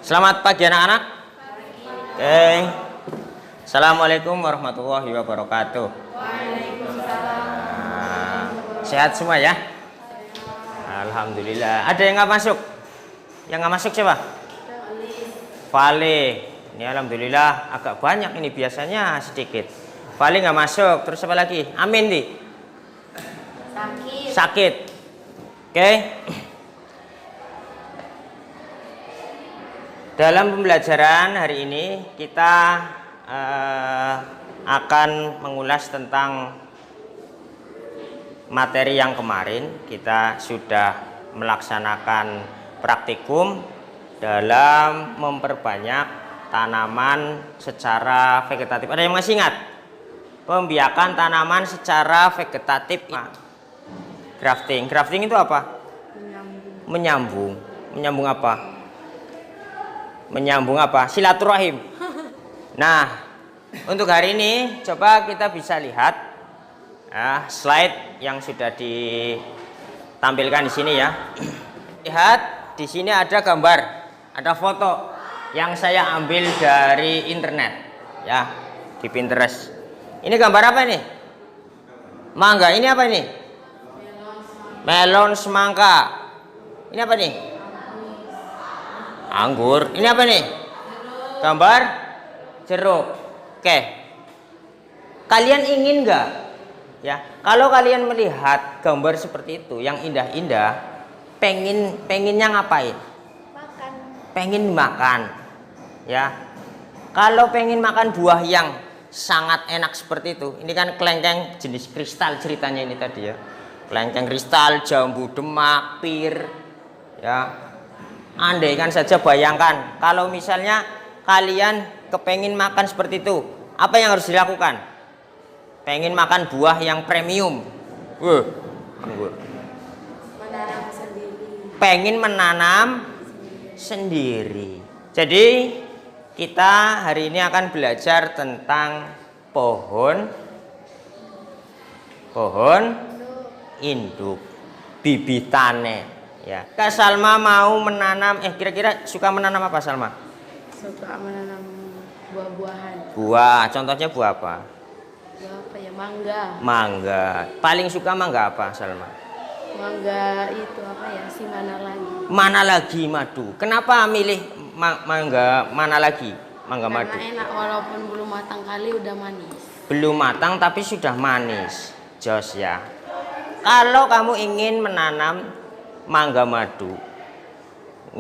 Selamat pagi anak-anak. Oke. Assalamualaikum warahmatullahi wabarakatuh. Sehat semua ya? Alhamdulillah. Ada yang nggak masuk? Yang nggak masuk siapa? Vale. Ini alhamdulillah agak banyak, ini biasanya sedikit. Vale nggak masuk. Terus apa lagi? Amin di. Sakit. Oke. Dalam pembelajaran hari ini kita akan mengulas tentang materi yang kemarin. Kita sudah melaksanakan praktikum dalam memperbanyak tanaman secara vegetatif. Ada yang masih ingat? Pembiakan tanaman secara vegetatif. Grafting. Grafting itu apa? Menyambung. Menyambung apa? Menyambung apa? Silaturahim. Nah, untuk hari ini coba kita bisa lihat slide yang sudah ditampilkan di sini ya. Lihat di sini ada gambar, ada foto yang saya ambil dari internet ya, di Pinterest. Ini gambar apa ini? Mangga. Ini apa ini? Melon semangka. Ini apa nih? Anggur. Ini apa nih? Gambar jeruk. Oke. Kalian ingin nggak? Ya, kalau kalian melihat gambar seperti itu yang indah-indah, pengennya ngapain? Makan. Pengen makan. Ya. Kalau pengen makan buah yang sangat enak seperti itu, ini kan kelengkeng jenis kristal ceritanya ini tadi ya. Kelengkeng kristal, jambu demak, pir, ya. Andai kan saja bayangkan kalau misalnya kalian kepengin makan seperti itu, apa yang harus dilakukan? Pengen makan buah yang premium, anggur. Menanam sendiri. Pengen menanam sendiri. Jadi kita hari ini akan belajar tentang pohon induk, bibitane. Ya, Kak Salma mau menanam, kira-kira suka menanam apa Salma? Suka menanam buah-buahan. Buah, contohnya buah apa? Buah apa ya? Mangga. Mangga. Paling suka mangga apa Salma? Mangga itu apa ya? Si mana lagi? Mana lagi madu. Kenapa milih mangga mana lagi? Mangga madu. Karena enak walaupun belum matang kali udah manis. Belum matang tapi sudah manis. Jos ya. Kalau kamu ingin menanam mangga madu,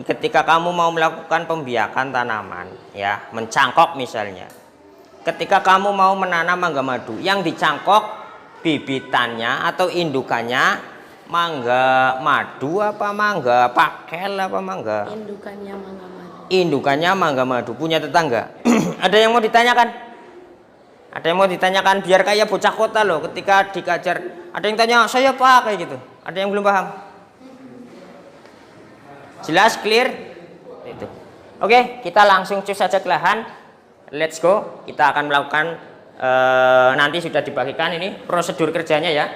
ketika kamu mau melakukan pembiakan tanaman ya, mencangkok misalnya, ketika kamu mau menanam mangga madu, yang dicangkok bibitannya atau indukannya mangga madu apa mangga pakel apa mangga? Indukannya mangga madu. Indukannya mangga madu. Punya tetangga? Ada yang mau ditanyakan? Ada yang mau ditanyakan biar kayak bocah kota loh, ketika dikajar ada yang tanya saya pak kayak gitu. Ada yang belum paham? Jelas, clear? Itu. Oke, kita langsung cus saja ke lahan. Let's go. Kita akan melakukan nanti sudah dibagikan ini prosedur kerjanya ya.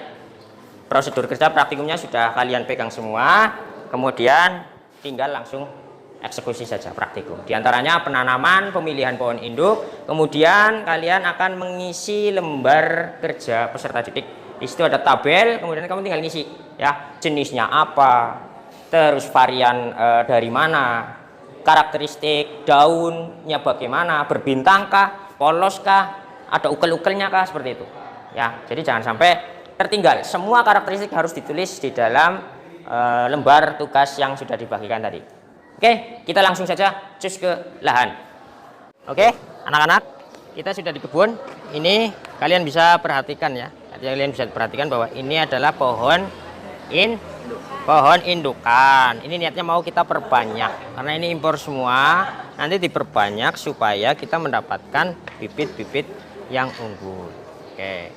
Prosedur kerja praktikumnya sudah kalian pegang semua. Kemudian tinggal langsung eksekusi saja praktikum. Di antaranya penanaman, pemilihan pohon induk. Kemudian kalian akan mengisi lembar kerja peserta didik. Di situ ada tabel, kemudian kamu tinggal ngisi ya, jenisnya apa, terus varian dari mana, karakteristik daunnya bagaimana, berbintangkah, poloskah, ada ukel-ukelnya kah, seperti itu ya. Jadi jangan sampai tertinggal, semua karakteristik harus ditulis di dalam lembar tugas yang sudah dibagikan tadi. Oke, kita langsung saja cus ke lahan. Oke anak-anak, kita sudah di kebun. Ini kalian bisa perhatikan ya, kalian bisa perhatikan bahwa ini adalah pohon indukan. Ini niatnya mau kita perbanyak karena ini impor semua, nanti diperbanyak supaya kita mendapatkan bibit-bibit yang unggul. Oke.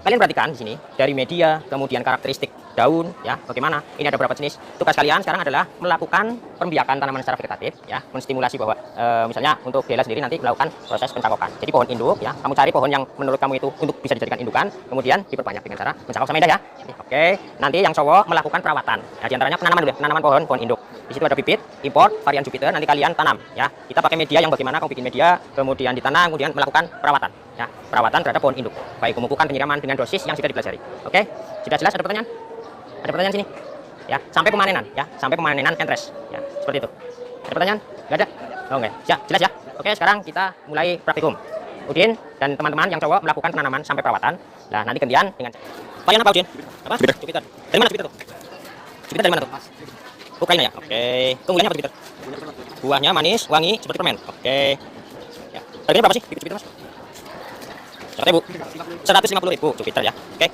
Kalian perhatikan di sini dari media, kemudian karakteristik daun ya, bagaimana? Ini ada berapa jenis. Tugas kalian sekarang adalah melakukan pembiakan tanaman secara vegetatif ya, menstimulasi bahwa misalnya untuk Bella sendiri nanti melakukan proses pencangkokan. Jadi pohon induk ya, kamu cari pohon yang menurut kamu itu untuk bisa dijadikan indukan, kemudian diperbanyak dengan cara mencangkok sama indah ya. Oke, nanti yang cowok melakukan perawatan. Ya, di antaranya penanaman dulu ya, penanaman pohon induk. Di situ ada bibit, import, varian Jupiter, nanti kalian tanam ya. Kita pakai media yang bagaimana kamu bikin media, kemudian ditanam, kemudian melakukan perawatan ya. Perawatan terhadap pohon induk. Baik pemupukan, penyiraman dengan dosis yang sudah dipelajari. Oke? Sudah jelas? Ada pertanyaan? Ada pertanyaan sini? Ya, sampai pemanenan ya, sampai pemanenan entres ya. Seperti itu. Ada pertanyaan? Enggak ada? Oh, enggak. Ya, jelas ya. Oke, sekarang kita mulai praktikum. Udin dan teman-teman yang cowok melakukan penanaman sampai perawatan. Nah, nanti gantian dengan varian apa, Udin? Apa? Jupiter. Dari mana Jupiter tuh? Jupiter dari mana tuh? Ukraina ya. Oke. Keunggulannya apa Jupiter? Buahnya manis, wangi, seperti permen. Oke. Ya. Harganya berapa sih Jupiter, Mas? 100.000. 150.000 Jupiter ya. Oke.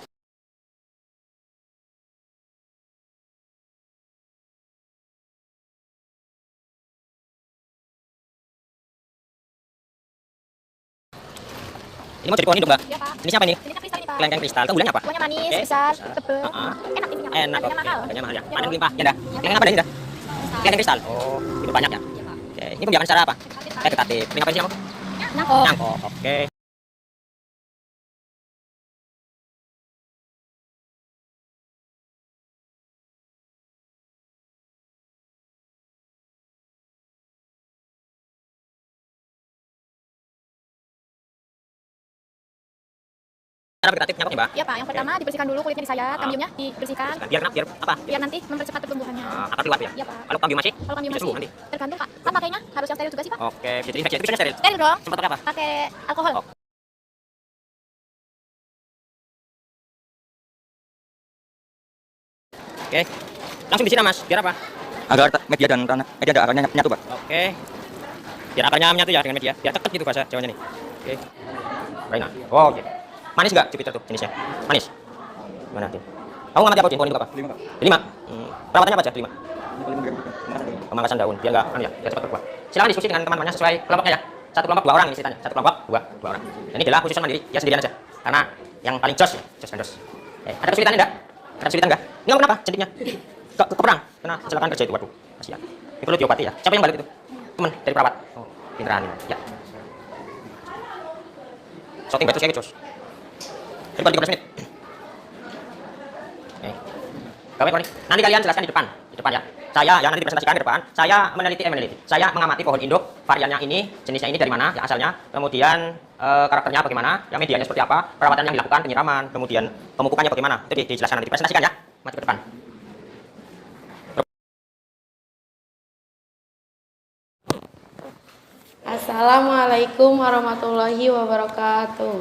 Ini mau jadi pohon hidup, Mbak? Iya, Pak. Jenisnya apa ini? Jenisnya kristal ini, Pak. Kelengkeng kristal. Keunggulannya apa? Buahnya manis, Oke. besar, tebal. Ah. Enak intinya. Enak, oke. Harganya mahal. Harganya mahal ya. Panen berlimpah. Ya, dah. Kelengkeng apa dah ini dah? Kelengkeng kristal. Oh, itu banyak ya. Iya, Pak. Oke. Ini pembiakan secara apa? Vegetatif. Ini ngapain sih kamu? Nangkok. Nyangkok. Oke. Cara vegetatif nyangkoknya, Mbak? Iya, Pak. Yang pertama dibersihkan dulu kulitnya disayat, kambiumnya dibersihkan. Biar kenapa? Biar apa? Biar nanti mempercepat pertumbuhannya. Akar keluar ya? Iya, Pak. Kalau kambium masih? Kalau kambium Bisa masih sembuh nanti. tergantung, Pak. Kan pakainya harus yang steril juga sih, Pak. Oke, jadi infeksi itu bisa steril. Steril dong. Sempat pakai apa? Pakai alkohol. Oh. Oke. Langsung disiram, Mas. Biar apa? Agar media dan tanah media dan akarnya nyatu, Pak. Oke. Biar akarnya menyatu ya dengan media. Biar tekat gitu bahasa Jawanya nih. Oke. Ukraina. Oh, oke. Manis enggak Jupiter tuh jenisnya? Manis. Mana tuh? Kamu ngamati apa, Din? Pohon itu apa? 5, Pak. 5. Perawatannya apa aja? 5. Ini Pemangkasan daun biar enggak ya, biar cepat berbuah. Silakan diskusi dengan teman-temannya sesuai kelompoknya ya. Satu kelompok 2 orang ini ceritanya. Satu kelompok 2 orang. Dan ini adalah khusus mandiri, ya sendirian aja. Karena yang paling jos ya, jos dan dos. Ada kesulitan enggak? Ada kesulitan enggak? Ini kamu kenapa? Jadinya ke perang, kena kecelakaan kerja itu. Waduh, kasihan. Ini perlu diobati ya. Siapa yang balik itu? Teman dari perawat. Oh, pinteran ini. Ya. Shooting betul kayak jos. Ini balik 15 menit. Oke. Gawe nih. Nanti kalian jelaskan di depan ya. Saya yang nanti presentasikan di depan. Saya meneliti. Saya mengamati pohon induk, variannya ini, jenisnya ini dari mana, ya asalnya, kemudian karakternya bagaimana, ya medianya seperti apa, perawatan yang dilakukan, penyiraman, kemudian pemupukannya bagaimana. Itu dijelaskan nanti dipresentasikan ya. Maju ke depan. Assalamualaikum warahmatullahi wabarakatuh.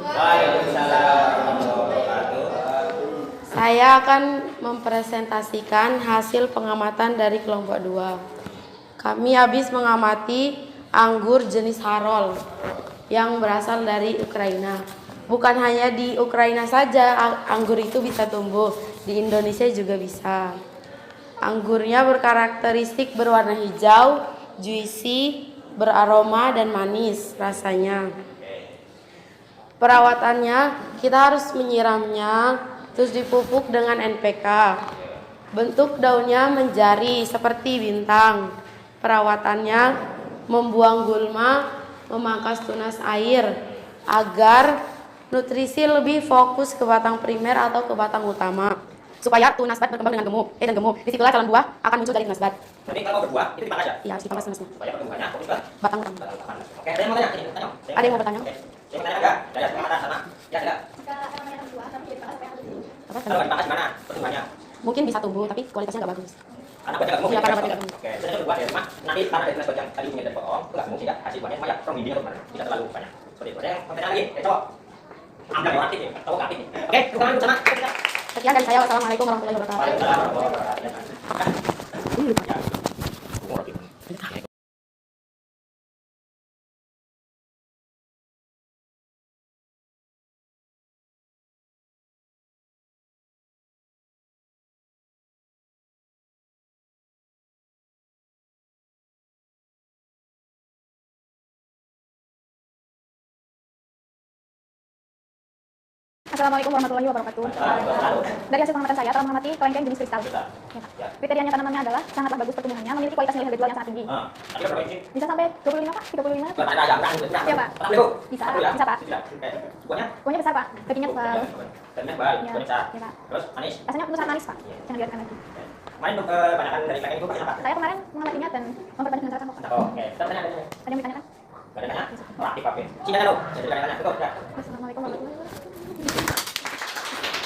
Saya akan mempresentasikan hasil pengamatan dari kelompok 2. Kami habis mengamati anggur jenis Harol yang berasal dari Ukraina. Bukan hanya di Ukraina saja anggur itu bisa tumbuh, di Indonesia juga bisa. Anggurnya berkarakteristik berwarna hijau, juicy, beraroma dan manis rasanya. Perawatannya kita harus menyiramnya, terus dipupuk dengan NPK. Bentuk daunnya menjari seperti bintang. Perawatannya membuang gulma, memangkas tunas air agar nutrisi lebih fokus ke batang primer atau ke batang utama. Supaya tunas bat berkembang dengan gemuk. Disitulah calon buah akan muncul dari tunas bat. Jadi kalau mau berbuah itu dipangkas ya? Iya, harus dipangkas tunasnya. Supaya pertumbuhannya fokus ke Batang utama. Oke, ada yang mau tanya? Tanya. Ada yang mau bertanya? Oke. Saya mau tanya enggak? Dari pengamatan sama. Ya, tidak. Apa? Kalau dipangkas gimana pertumbuhannya? Mungkin bisa tumbuh tapi kualitasnya nggak bagus. Karena banyak gemuk. Iya, karena banyak gemuk. Oke, saya berbuah dari rumah. Nanti karena dari tunas yang tadi punya dari potong, itu nggak gemuk sehingga hasil buahnya banyak. From bibir atau gimana? Tidak terlalu banyak. Seperti itu. Ada yang mau tanya lagi? Cowok. Ambil orang aktif ya. Cowok aktif. Oke, bukan sama. Sekian dari saya. Wassalamualaikum warahmatullahi wabarakatuh. Assalamualaikum warahmatullahi wabarakatuh. Dari hasil pengamatan saya telah mengamati kelengkeng jenis kristal. Ya, Pak. Kriterianya tanamannya adalah sangatlah bagus pertumbuhannya, memiliki kualitas nilai harga jual yang sangat tinggi. Bisa sampai 25 Pak, 35. Iya, Pak. Bisa, Pak. Buahnya besar, Pak. Dagingnya tebal. Dagingnya tebal, Iya. buahnya besar. Iya, Pak. Terus manis. Rasanya manis, Pak. Jangan biarkan lagi. Kemarin untuk kebanyakan dari klengkeng itu pakai apa? Saya kemarin mengamatinya dan memperbanyak dengan cara kok. Oke, tanya ada. Ada yang ditanyakan? Gak ada tanya? Oh, aktif apa? Sini dulu. Jadi gak ada tanya. Cukup, ya. Assalamualaikum warahmatullahi wabarakatuh.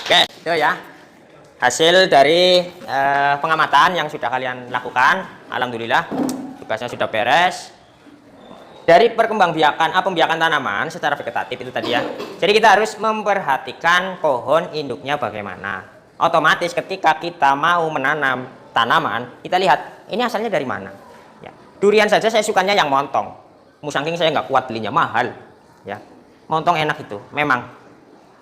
Oke, itu ya. Hasil dari pengamatan yang sudah kalian lakukan. Alhamdulillah, tugasnya sudah beres. Dari pembiakan tanaman secara vegetatif itu tadi ya. Jadi kita harus memperhatikan pohon induknya bagaimana. Otomatis ketika kita mau menanam tanaman, kita lihat ini asalnya dari mana. Ya. Durian saja saya sukanya yang montong. Musangking saya nggak kuat belinya, mahal. Ya. Montong enak itu, memang.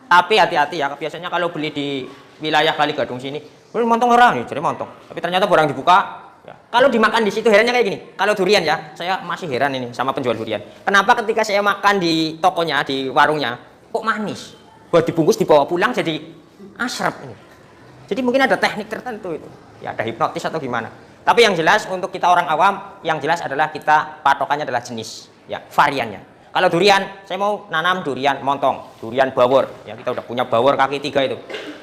Tapi hati-hati ya, biasanya kalau beli di wilayah Kali Gadung sini, montong orang nih, jadi montong. Tapi ternyata barang dibuka. Ya. Kalau dimakan di situ herannya kayak gini. Kalau durian ya, saya masih heran ini sama penjual durian. Kenapa ketika saya makan di tokonya, di warungnya, kok manis? Buat dibungkus dibawa pulang jadi asrap ini. Jadi mungkin ada teknik tertentu itu. Ya ada hipnotis atau gimana. Tapi yang jelas untuk kita orang awam, yang jelas adalah kita patokannya adalah jenis, ya variannya. Kalau durian, saya mau nanam durian montong, durian bawor. Ya kita udah punya bawor kaki 3 itu.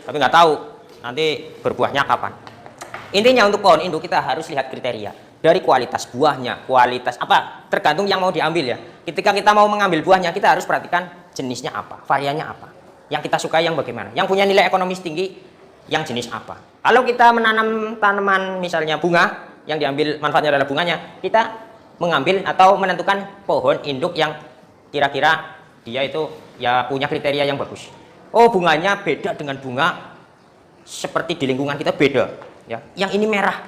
Tapi nggak tahu nanti berbuahnya kapan. Intinya untuk pohon induk kita harus lihat kriteria dari kualitas buahnya, kualitas apa tergantung yang mau diambil ya. Ketika kita mau mengambil buahnya kita harus perhatikan jenisnya apa, variannya apa, yang kita sukai yang bagaimana, yang punya nilai ekonomis tinggi, yang jenis apa. Kalau kita menanam tanaman misalnya bunga, yang diambil manfaatnya adalah bunganya, kita mengambil atau menentukan pohon induk yang kira-kira dia itu ya punya kriteria yang bagus. Oh bunganya beda dengan bunga seperti di lingkungan kita beda. Ya, yang ini merah,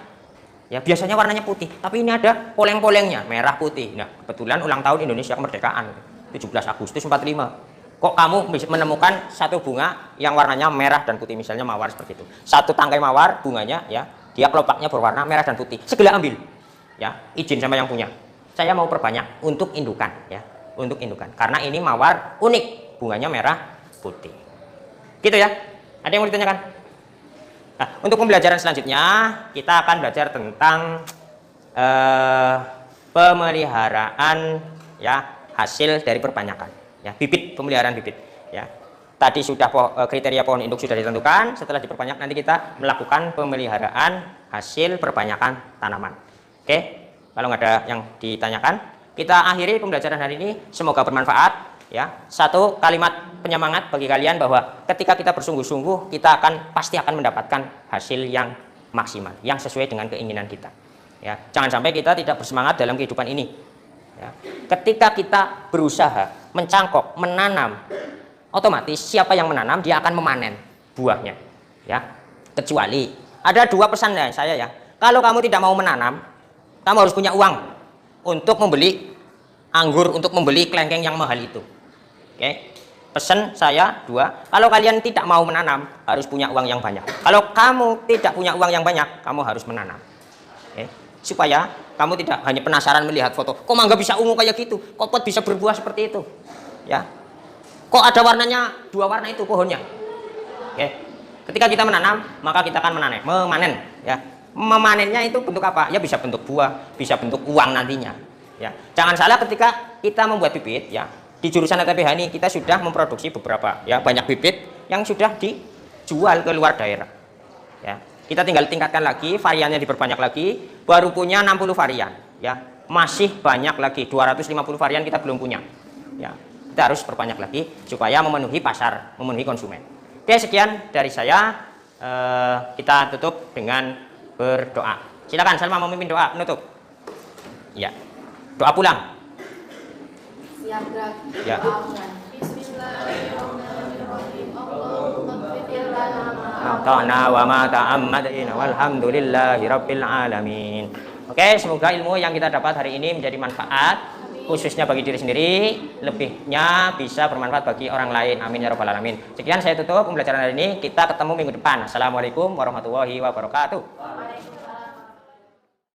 ya biasanya warnanya putih, tapi ini ada poleng-polengnya, merah putih. Nah, kebetulan ulang tahun Indonesia kemerdekaan, 17 Agustus 45. Kok kamu bisa menemukan satu bunga yang warnanya merah dan putih, misalnya mawar seperti itu. Satu tangkai mawar, bunganya, ya, dia kelopaknya berwarna merah dan putih. Segera ambil, ya, izin sama yang punya. Saya mau perbanyak untuk indukan, ya, untuk indukan. Karena ini mawar unik, bunganya merah putih. Gitu ya. Ada yang mau ditanyakan? Nah, untuk pembelajaran selanjutnya kita akan belajar tentang pemeliharaan ya hasil dari perbanyakan ya bibit, pemeliharaan bibit ya. Tadi sudah kriteria pohon induk sudah ditentukan, setelah diperbanyak nanti kita melakukan pemeliharaan hasil perbanyakan tanaman. Oke, kalau nggak ada yang ditanyakan, kita akhiri pembelajaran hari ini, semoga bermanfaat. Ya, satu kalimat penyemangat bagi kalian bahwa ketika kita bersungguh-sungguh kita pasti akan mendapatkan hasil yang maksimal, yang sesuai dengan keinginan kita. Ya, jangan sampai kita tidak bersemangat dalam kehidupan ini. Ya, ketika kita berusaha mencangkok, menanam, otomatis siapa yang menanam dia akan memanen buahnya. Ya, kecuali ada 2 pesan dari saya ya. Kalau kamu tidak mau menanam, kamu harus punya uang untuk membeli anggur, untuk membeli klengkeng yang mahal itu. Oke, pesan saya 2, kalau kalian tidak mau menanam harus punya uang yang banyak. Kalau kamu tidak punya uang yang banyak, kamu harus menanam. Oke, supaya kamu tidak hanya penasaran melihat foto, kok mangga bisa ungu kayak gitu, kok pot bisa berbuah seperti itu, ya, kok ada warnanya 2 warna itu pohonnya. Oke, ketika kita menanam maka kita akan memanen, ya. Memanennya itu bentuk apa? Ya bisa bentuk buah, bisa bentuk uang nantinya. Ya, jangan salah ketika kita membuat bibit, ya. Di jurusan ATPH ini kita sudah memproduksi beberapa ya banyak bibit yang sudah dijual ke luar daerah. Ya, kita tinggal tingkatkan lagi, variannya diperbanyak lagi, baru punya 60 varian. Ya, masih banyak lagi 250 varian kita belum punya. Ya, kita harus perbanyak lagi supaya memenuhi pasar, memenuhi konsumen. Oke, sekian dari saya. Kita tutup dengan berdoa. Silakan Salma memimpin doa penutup. Ya, doa pulang. Siap gerak. Ya. Bismillahirrahmanirrahim. Allahumma ighfir lana Ata'na wa ma ta'ammadina walhamdulillahi rabbil alamin. Oke, semoga ilmu yang kita dapat hari ini menjadi manfaat khususnya bagi diri sendiri, lebihnya bisa bermanfaat bagi orang lain. Amin ya rabbal alamin. Sekian saya tutup pembelajaran hari ini. Kita ketemu minggu depan. Assalamualaikum warahmatullahi wabarakatuh.